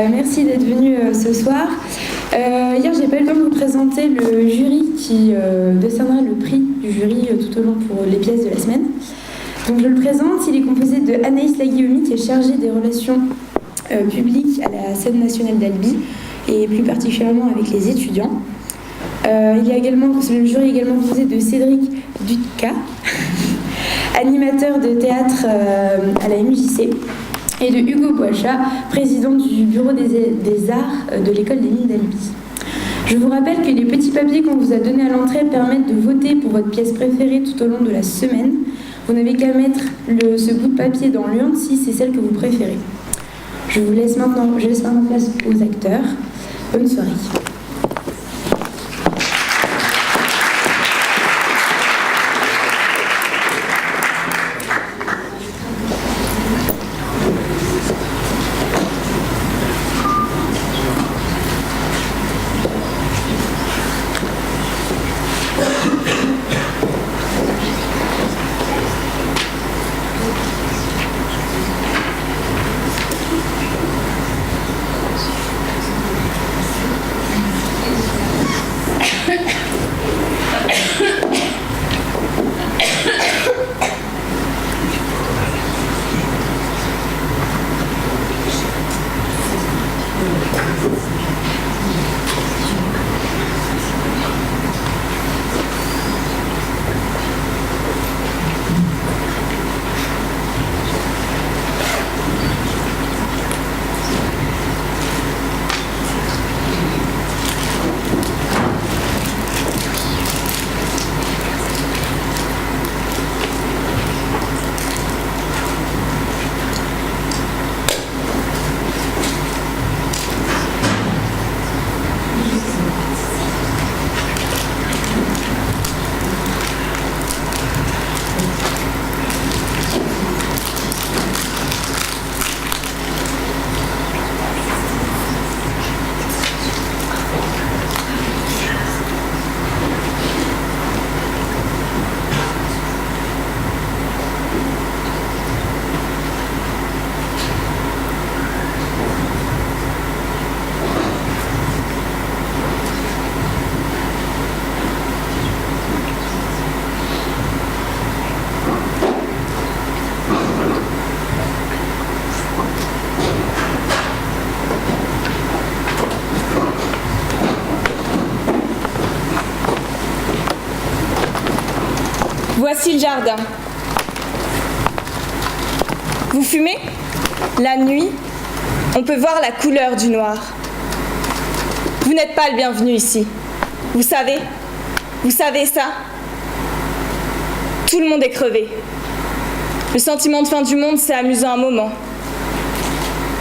Merci d'être venu ce soir. Hier, j'ai pas eu le temps de vous présenter le jury qui décernera le prix du jury tout au long pour les pièces de la semaine. Donc je le présente, il est composé de Anaïs Laguillaumy qui est chargée des relations publiques à la scène nationale d'Albi et plus particulièrement avec les étudiants. Le jury est également composé de Cédric Dutka, animateur de théâtre à la MJC, et de Hugo Boichat, président du bureau des arts de l'école des mines d'Albi. Je vous rappelle que les petits papiers qu'on vous a donnés à l'entrée permettent de voter pour votre pièce préférée tout au long de la semaine. Vous n'avez qu'à mettre ce bout de papier dans l'urne si c'est celle que vous préférez. Je laisse maintenant place aux acteurs. Bonne soirée. Voici le jardin. Vous fumez? La nuit, on peut voir la couleur du noir. Vous n'êtes pas le bienvenu ici. Vous savez ça? Tout le monde est crevé. Le sentiment de fin du monde, c'est amusant un moment.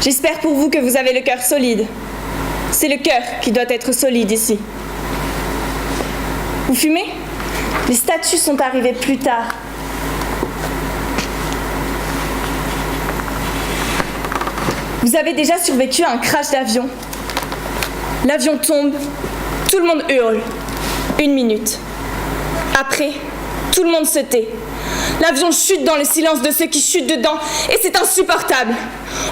J'espère pour vous que vous avez le cœur solide. C'est le cœur qui doit être solide ici. Vous fumez? Les statues sont arrivées plus tard. Vous avez déjà survécu à un crash d'avion. L'avion tombe, tout le monde hurle. 1 minute. Après, tout le monde se tait. L'avion chute dans le silence de ceux qui chutent dedans et c'est insupportable.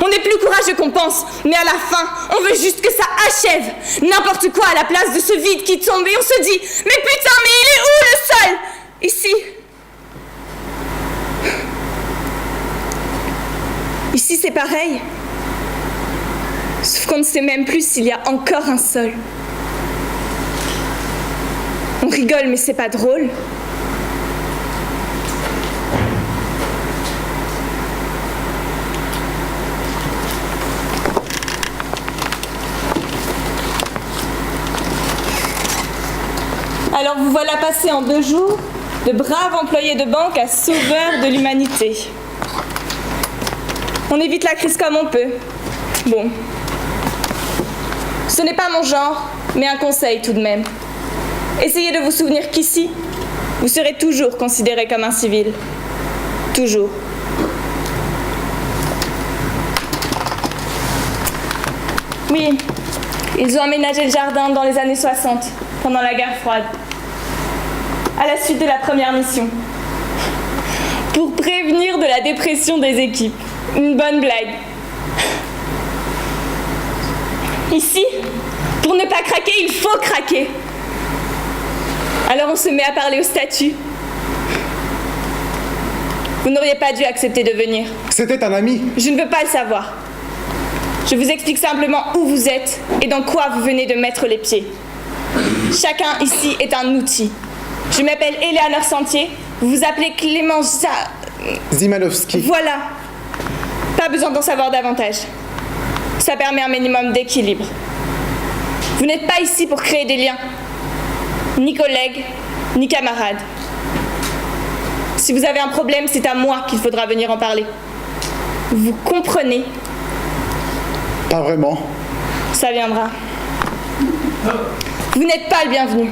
On est plus courageux qu'on pense, mais à la fin, on veut juste que ça achève. N'importe quoi à la place de ce vide qui tombe et on se dit « Mais putain, mais il est où le sol ?» Ici. Ici, c'est pareil. Sauf qu'on ne sait même plus s'il y a encore un sol. On rigole, mais c'est pas drôle. Alors vous voilà passé en 2 jours de braves employés de banque à sauveurs de l'humanité. On évite la crise comme on peut. Bon. Ce n'est pas mon genre, mais un conseil tout de même. Essayez de vous souvenir qu'ici, vous serez toujours considéré comme un civil. Toujours. Oui, ils ont aménagé le jardin dans les années 60, pendant la guerre froide. À la suite de la première mission. Pour prévenir de la dépression des équipes. Une bonne blague. Ici, pour ne pas craquer, il faut craquer. Alors on se met à parler au statut. Vous n'auriez pas dû accepter de venir. C'était un ami. Je ne veux pas le savoir. Je vous explique simplement où vous êtes et dans quoi vous venez de mettre les pieds. Chacun ici est un outil. Je m'appelle Eleanor Sentier. Vous vous appelez Clément Zimanowski. Voilà. Pas besoin d'en savoir davantage. Ça permet un minimum d'équilibre. Vous n'êtes pas ici pour créer des liens. Ni collègues, ni camarades. Si vous avez un problème, c'est à moi qu'il faudra venir en parler. Vous comprenez? Pas vraiment. Ça viendra. Vous n'êtes pas le bienvenu.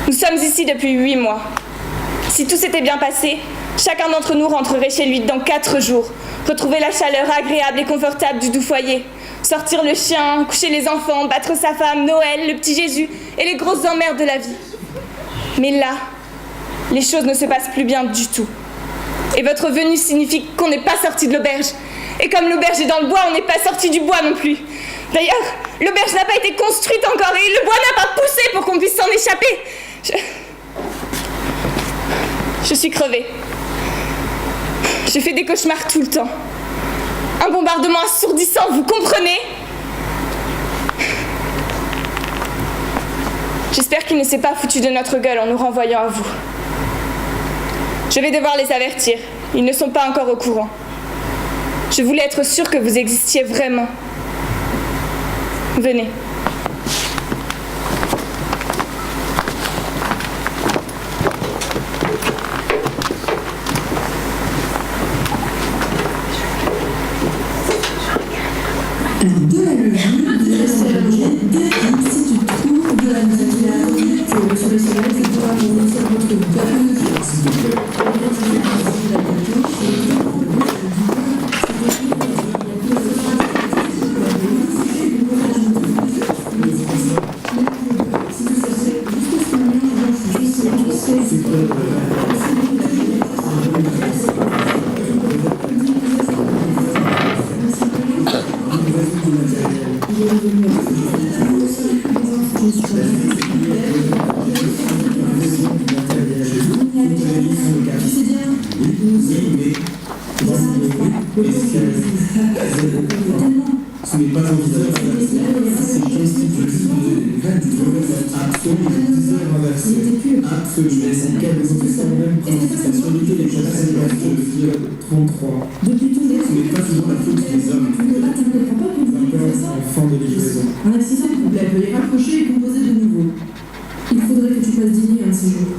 Nous sommes ici depuis 8 mois. Si tout s'était bien passé, chacun d'entre nous rentrerait chez lui dans 4 jours, retrouver la chaleur agréable et confortable du doux foyer, sortir le chien, coucher les enfants, battre sa femme, Noël, le petit Jésus et les grosses emmerdes de la vie. Mais là, les choses ne se passent plus bien du tout. Et votre venue signifie qu'on n'est pas sorti de l'auberge. Et comme l'auberge est dans le bois, on n'est pas sorti du bois non plus. D'ailleurs, l'auberge n'a pas été construite encore et le bois n'a pas poussé pour qu'on puisse s'en échapper. Je suis crevée. Je fais des cauchemars tout le temps. Un bombardement assourdissant, vous comprenez? J'espère qu'il ne s'est pas foutu de notre gueule en nous renvoyant à vous. Je vais devoir les avertir. Ils ne sont pas encore au courant. Je voulais être sûre que vous existiez vraiment. Venez. De la logique, de la logique, si tu trouves de la musique, sur le soleil, c'est pour avoir sur votre s'il te plaît. Ce n'est pas envisageable. C'est constitutif absolument. C'est cas des officiers même principe limiter les procès de l'article 33. Ce n'est pas toujours la faute des hommes. Enfant de livraison. Un accident de couple, veuillez rapprocher et composer de nouveau. Il faudrait que tu fasses dîner un de ces jours.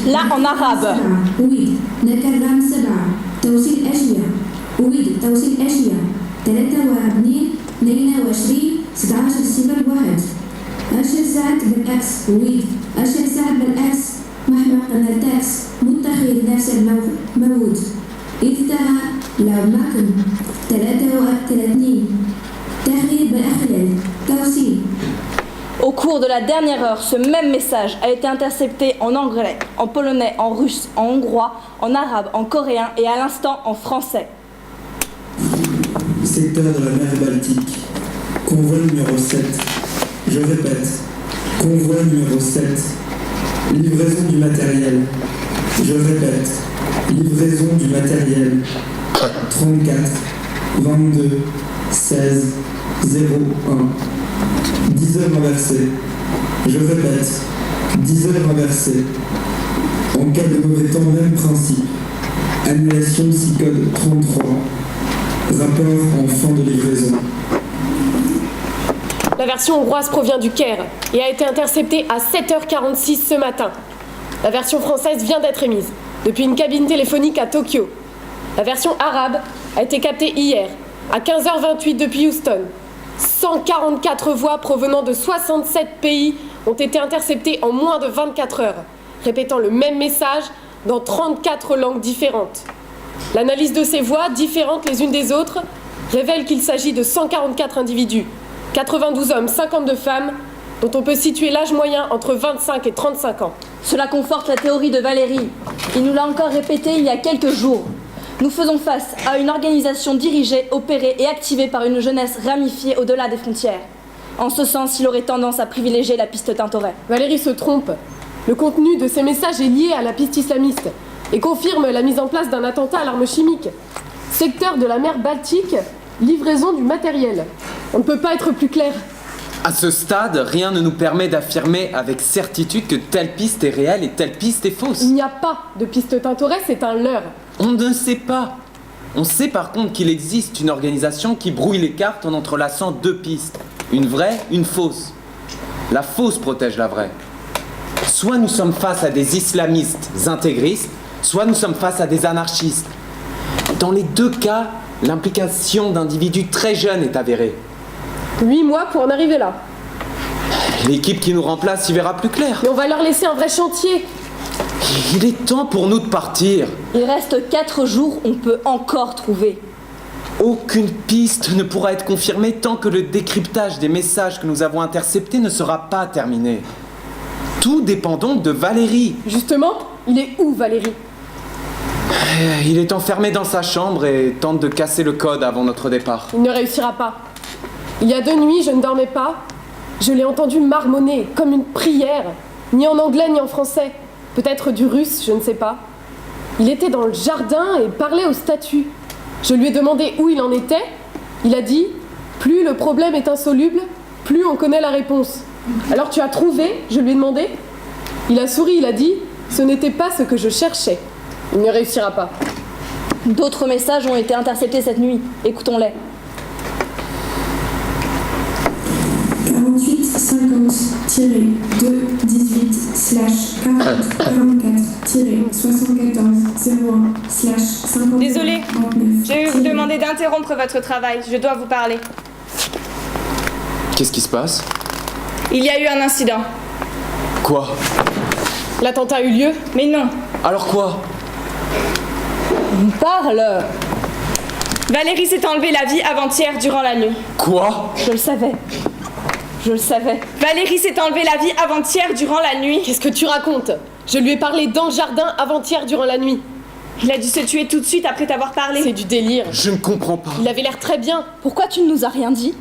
Là, en arabe. أريد نكرم 7 توصيل أشياء أريد توصيل أشياء 23 22 16 01 أشر ساعة بالعكس أريد أشر ساعة بالعكس محمق التاكس متخذ نفس الموعد انتهى لو معكم 33 تغيير بالأخلال توصيل. Au cours de la dernière heure, ce même message a été intercepté en anglais, en polonais, en russe, en hongrois, en arabe, en coréen et à l'instant en français. Secteur de la mer Baltique. Convoi numéro 7. Je répète. Convoi numéro 7. Livraison du matériel. Je répète. Livraison du matériel. 34 22 16 01. 10 heures inversées. Je répète, 10 heures inversées. En cas de mauvais temps, même principe. Annulation SICODE 33. Rapport en fin de livraison. La version hongroise provient du Caire et a été interceptée à 7h46 ce matin. La version française vient d'être émise depuis une cabine téléphonique à Tokyo. La version arabe a été captée hier à 15h28 depuis Houston. 144 voix provenant de 67 pays ont été interceptées en moins de 24 heures, répétant le même message dans 34 langues différentes. L'analyse de ces voix, différentes les unes des autres, révèle qu'il s'agit de 144 individus, 92 hommes, 52 femmes, dont on peut situer l'âge moyen entre 25 et 35 ans. Cela conforte la théorie de Valérie. Il nous l'a encore répété il y a quelques jours. Nous faisons face à une organisation dirigée, opérée et activée par une jeunesse ramifiée au-delà des frontières. En ce sens, il aurait tendance à privilégier la piste Tintoret. Valérie se trompe. Le contenu de ces messages est lié à la piste islamiste et confirme la mise en place d'un attentat à l'arme chimique. Secteur de la mer Baltique, livraison du matériel. On ne peut pas être plus clair. À ce stade, rien ne nous permet d'affirmer avec certitude que telle piste est réelle et telle piste est fausse. Il n'y a pas de piste Tintoret, c'est un leurre. On ne sait pas. On sait par contre qu'il existe une organisation qui brouille les cartes en entrelaçant deux pistes. Une vraie, une fausse. La fausse protège la vraie. Soit nous sommes face à des islamistes intégristes, soit nous sommes face à des anarchistes. Dans les deux cas, l'implication d'individus très jeunes est avérée. 8 mois pour en arriver là. L'équipe qui nous remplace y verra plus clair. Mais on va leur laisser un vrai chantier. Il est temps pour nous de partir. Il reste 4 jours, on peut encore trouver. Aucune piste ne pourra être confirmée tant que le décryptage des messages que nous avons interceptés ne sera pas terminé. Tout dépend donc de Valérie. Justement, il est où Valérie? Il est enfermé dans sa chambre et tente de casser le code avant notre départ. Il ne réussira pas. Il y a 2 nuits, je ne dormais pas. Je l'ai entendu marmonner comme une prière, ni en anglais ni en français. Peut-être du russe, je ne sais pas. Il était dans le jardin et parlait aux statues. Je lui ai demandé où il en était. Il a dit « Plus le problème est insoluble, plus on connaît la réponse. » Alors tu as trouvé? Je lui ai demandé. Il a souri, il a dit « Ce n'était pas ce que je cherchais. » Il ne réussira pas. D'autres messages ont été interceptés cette nuit. Écoutons-les. 48-50-2-18/40-44-74-01/50. Désolée, je vais vous demander d'interrompre votre travail. Je dois vous parler. Qu'est-ce qui se passe? Il y a eu un incident. Quoi? L'attentat a eu lieu? Mais non. Alors quoi? Parle. Valérie s'est enlevé la vie avant-hier durant la nuit. Quoi? Je le savais. Je le savais. Valérie s'est enlevé la vie avant-hier durant la nuit. Qu'est-ce que tu racontes? Je lui ai parlé dans le jardin avant-hier durant la nuit. Il a dû se tuer tout de suite après t'avoir parlé. C'est du délire. Je ne comprends pas. Il avait l'air très bien. Pourquoi tu ne nous as rien dit?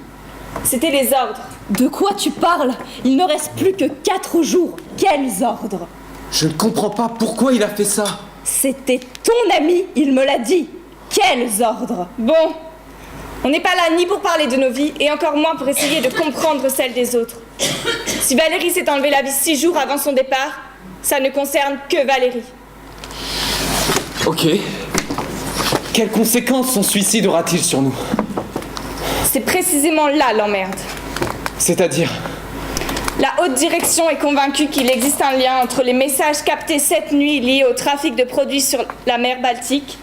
C'était les ordres. De quoi tu parles? Il ne reste plus que 4 jours. Quels ordres? Je ne comprends pas pourquoi il a fait ça. C'était ton ami, il me l'a dit. Quels ordres? Bon, on n'est pas là ni pour parler de nos vies, et encore moins pour essayer de comprendre celles des autres. Si Valérie s'est enlevé la vie 6 jours avant son départ, ça ne concerne que Valérie. Ok. Quelles conséquences son suicide aura-t-il sur nous? C'est précisément là l'emmerde. C'est-à-dire? La haute direction est convaincue qu'il existe un lien entre les messages captés cette nuit liés au trafic de produits sur la mer Baltique,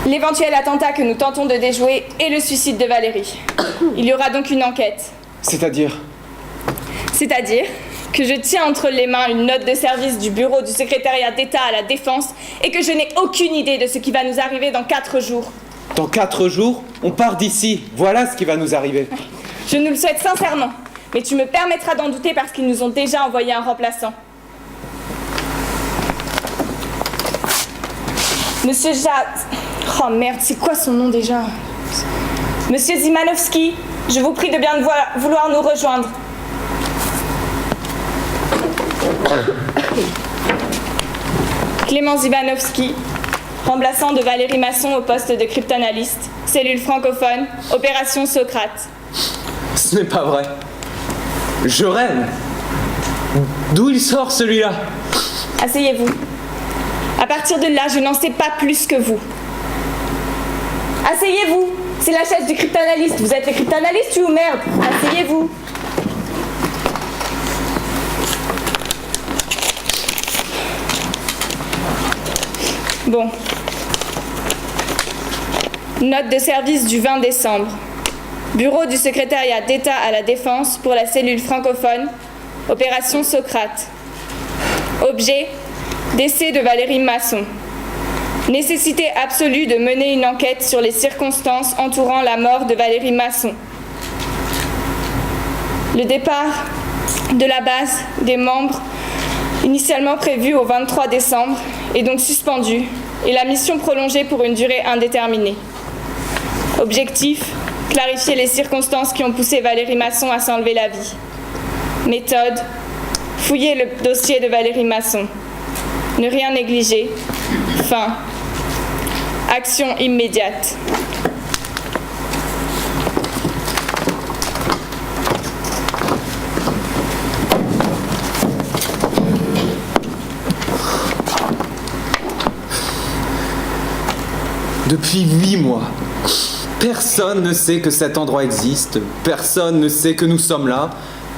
l'éventuel attentat que nous tentons de déjouer et le suicide de Valérie. Il y aura donc une enquête. C'est-à-dire? C'est-à-dire que je tiens entre les mains une note de service du bureau du secrétariat d'État à la Défense et que je n'ai aucune idée de ce qui va nous arriver dans 4 jours. Dans 4 jours, on part d'ici. Voilà ce qui va nous arriver. Je nous le souhaite sincèrement, mais tu me permettras d'en douter parce qu'ils nous ont déjà envoyé un remplaçant. Monsieur Oh merde, c'est quoi son nom déjà? Monsieur Zimanowski, je vous prie de bien vouloir nous rejoindre. Clément Zimanowski, remplaçant de Valérie Masson au poste de cryptanalyste, cellule francophone, opération Socrate. Ce n'est pas vrai. Je rêve. D'où il sort celui-là? Asseyez-vous. À partir de là, je n'en sais pas plus que vous. Asseyez-vous. C'est la chaise du cryptanalyste. Vous êtes le cryptanalyste ou merde? Asseyez-vous. Bon. Note de service du 20 décembre. Bureau du secrétariat d'État à la Défense pour la cellule francophone, opération Socrate. Objet, décès de Valérie Masson. Nécessité absolue de mener une enquête sur les circonstances entourant la mort de Valérie Masson. Le départ de la base des membres, initialement prévu au 23 décembre, est donc suspendu et la mission prolongée pour une durée indéterminée. Objectif, clarifier les circonstances qui ont poussé Valérie Masson à s'enlever la vie. Méthode, fouiller le dossier de Valérie Masson. Ne rien négliger. Fin. Action immédiate. Depuis 8 mois, personne ne sait que cet endroit existe, personne ne sait que nous sommes là,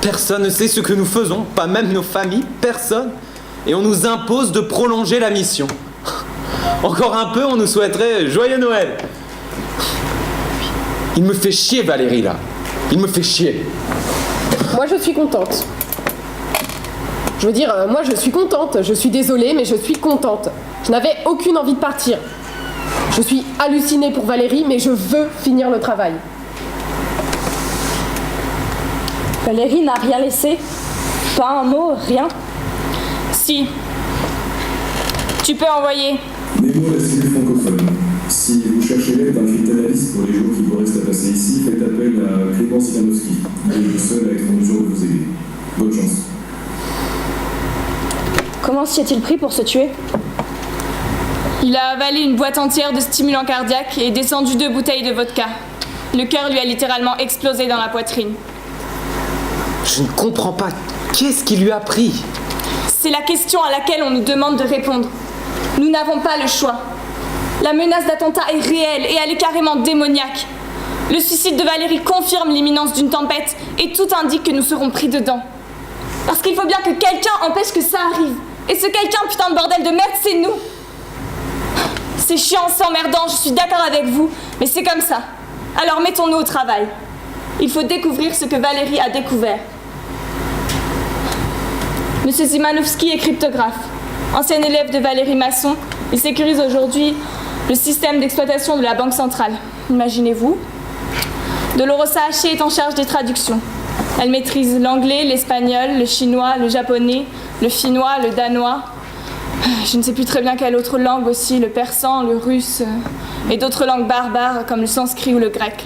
personne ne sait ce que nous faisons, pas même nos familles, personne. Et on nous impose de prolonger la mission. Encore un peu, on nous souhaiterait Joyeux Noël. Il me fait chier, Valérie, là. Il me fait chier. Moi, je suis contente. Je veux dire, moi, je suis contente. Je suis désolée, mais je suis contente. Je n'avais aucune envie de partir. Je suis hallucinée pour Valérie, mais je veux finir le travail. Valérie n'a rien laissé. Pas un mot, rien. Si. Tu peux envoyer. Nemo, la cellule francophone. Si vous cherchez l'aide d'un cryptanalyste pour les jours qui vous restent à passer ici, faites appel à Clément Silanowski. Il est le seul à être en mesure de vous aider. Bonne chance. Comment s'y est-il pris pour se tuer? Il a avalé une boîte entière de stimulants cardiaques et descendu 2 bouteilles de vodka. Le cœur lui a littéralement explosé dans la poitrine. Je ne comprends pas. Qu'est-ce qui lui a pris? C'est la question à laquelle on nous demande de répondre. Nous n'avons pas le choix. La menace d'attentat est réelle et elle est carrément démoniaque. Le suicide de Valérie confirme l'imminence d'une tempête et tout indique que nous serons pris dedans. Parce qu'il faut bien que quelqu'un empêche que ça arrive. Et ce quelqu'un, putain de bordel de merde, c'est nous. C'est chiant, c'est emmerdant, je suis d'accord avec vous, mais c'est comme ça. Alors mettons-nous au travail. Il faut découvrir ce que Valérie a découvert. Monsieur Zimanowski est cryptographe. Ancien élève de Valérie Masson, il sécurise aujourd'hui le système d'exploitation de la Banque centrale. Imaginez-vous. Dolorosa Haché est en charge des traductions. Elle maîtrise l'anglais, l'espagnol, le chinois, le japonais, le finnois, le danois. Je ne sais plus très bien quelle autre langue aussi, le persan, le russe et d'autres langues barbares comme le sanskrit ou le grec.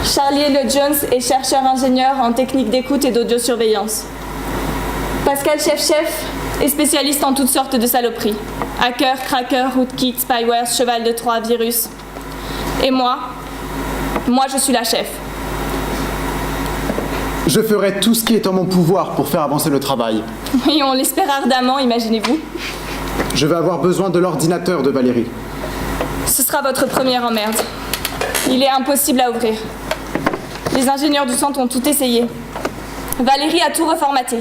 Charlie Le Jones est chercheur-ingénieur en technique d'écoute et d'audiosurveillance. Pascal Chef est spécialiste en toutes sortes de saloperies. Hacker, cracker, rootkit, spyware, cheval de Troie, virus. Et moi, je suis la chef. Je ferai tout ce qui est en mon pouvoir pour faire avancer le travail. Oui, on l'espère ardemment, imaginez-vous. Je vais avoir besoin de l'ordinateur de Valérie. Ce sera votre première emmerde. Il est impossible à ouvrir. Les ingénieurs du centre ont tout essayé. Valérie a tout reformaté.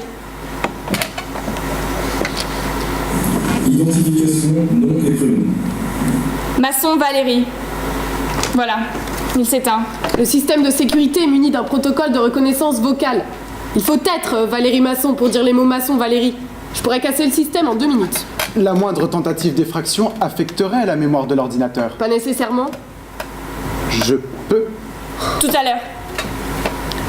Identification, nom et prénom. Masson Valérie. Voilà, il s'éteint. Le système de sécurité est muni d'un protocole de reconnaissance vocale. Il faut être Valérie Masson pour dire les mots Masson Valérie. Je pourrais casser le système en 2 minutes. La moindre tentative d'effraction affecterait la mémoire de l'ordinateur. Pas nécessairement. Je peux. Tout à l'heure.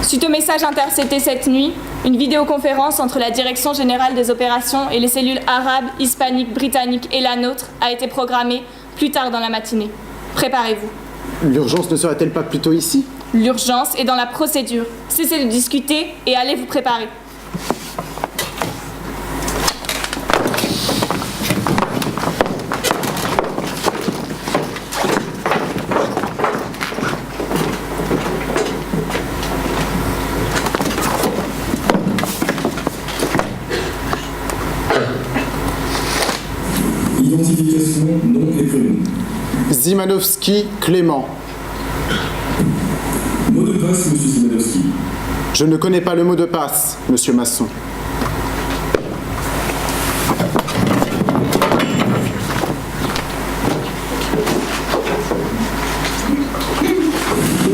Suite au message intercepté cette nuit, une vidéoconférence entre la Direction Générale des Opérations et les cellules arabes, hispaniques, britanniques et la nôtre a été programmée plus tard dans la matinée. Préparez-vous. L'urgence ne serait-elle pas plutôt ici? L'urgence est dans la procédure. Cessez de discuter et allez vous préparer. Identification, nom et prénom. Zimanowski Clément. Mot de passe, monsieur Zimanowski. Je ne connais pas le mot de passe, monsieur Masson.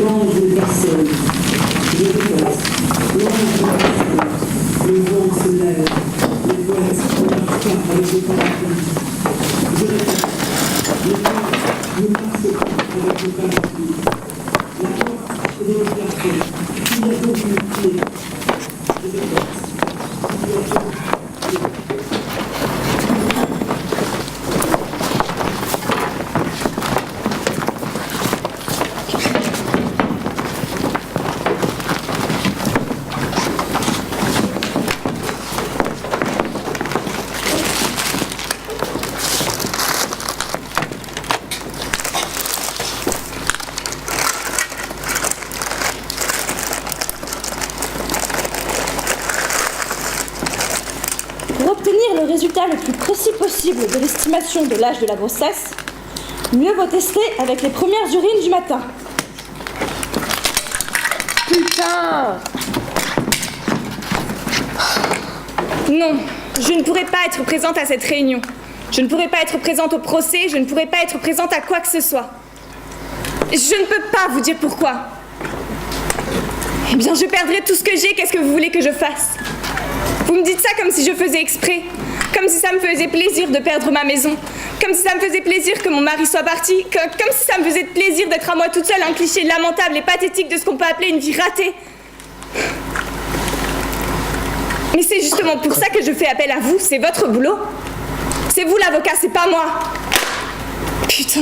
L'ange des personnes, je répète, l'ange des personnes, le vent se lève, les poètes ne marchent pas avec le parapluie. Je répète, les poètes ne marchent pas avec le parapluie. La porte est dans le plafond, il y a donc une inédite. Je répète, il y a quelque Pour obtenir le résultat le plus précis possible de l'estimation de l'âge de la grossesse, mieux vaut tester avec les premières urines du matin. Putain! Non, je ne pourrai pas être présente à cette réunion. Je ne pourrai pas être présente au procès, je ne pourrai pas être présente à quoi que ce soit. Je ne peux pas vous dire pourquoi. Eh bien, je perdrai tout ce que j'ai, qu'est-ce que vous voulez que je fasse? Vous me dites ça comme si je faisais exprès, comme si ça me faisait plaisir de perdre ma maison, comme si ça me faisait plaisir que mon mari soit parti, comme si ça me faisait plaisir d'être à moi toute seule, un cliché lamentable et pathétique de ce qu'on peut appeler une vie ratée. Mais c'est justement pour ça que je fais appel à vous, c'est votre boulot. C'est vous l'avocat, c'est pas moi. Putain.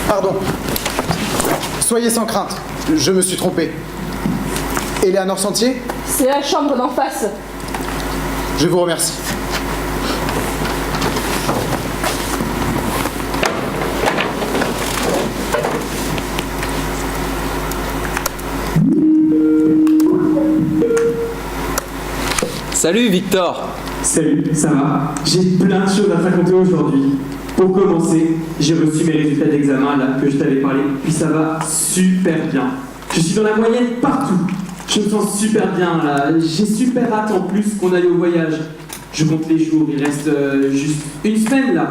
Pardon. Soyez sans crainte, je me suis trompé. Eleanor Sentier, C'est la chambre d'en face. je vous remercie. Salut Victor. Salut, ça va? J'ai plein de choses à te raconter aujourd'hui. Pour commencer, j'ai reçu mes résultats d'examen là que je t'avais parlé, puis ça va super bien. Je suis dans la moyenne partout. Je me sens super bien là. J'ai super hâte en plus qu'on aille au voyage. Je compte les jours, il reste juste une semaine là.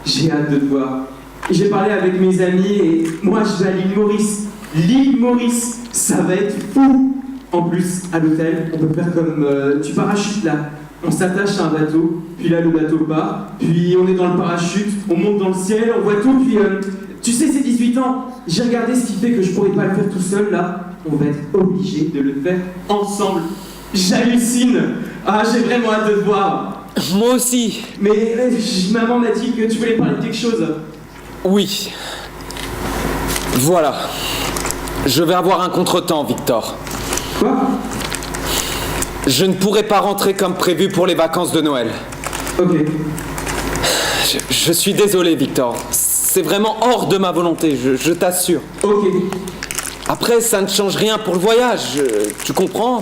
J'ai hâte de te voir. J'ai parlé avec mes amis et moi je vais à l'île Maurice. L'île Maurice, ça va être fou. En plus, à l'hôtel, on peut faire comme tu parachutes là. On s'attache à un bateau, puis là le bateau part, puis on est dans le parachute, on monte dans le ciel, on voit tout, puis tu sais, c'est 18 ans. J'ai regardé ce qui fait que je pourrais pas le faire tout seul là. On va être obligé de le faire ensemble. J'hallucine. Ah, j'ai vraiment hâte de te voir. Moi aussi. Mais maman m'a dit que tu voulais parler de quelque chose. Oui. Voilà. Je vais avoir un contretemps, Victor. Quoi? Je ne pourrai pas rentrer comme prévu pour les vacances de Noël. Ok. Je suis désolé, Victor. C'est vraiment hors de ma volonté, je t'assure. Ok. Après, ça ne change rien pour le voyage, tu comprends?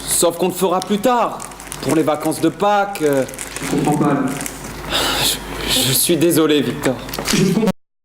Sauf qu'on le fera plus tard, pour les vacances de Pâques. Je comprends pas là. Je suis désolé, Victor. Je ne comprends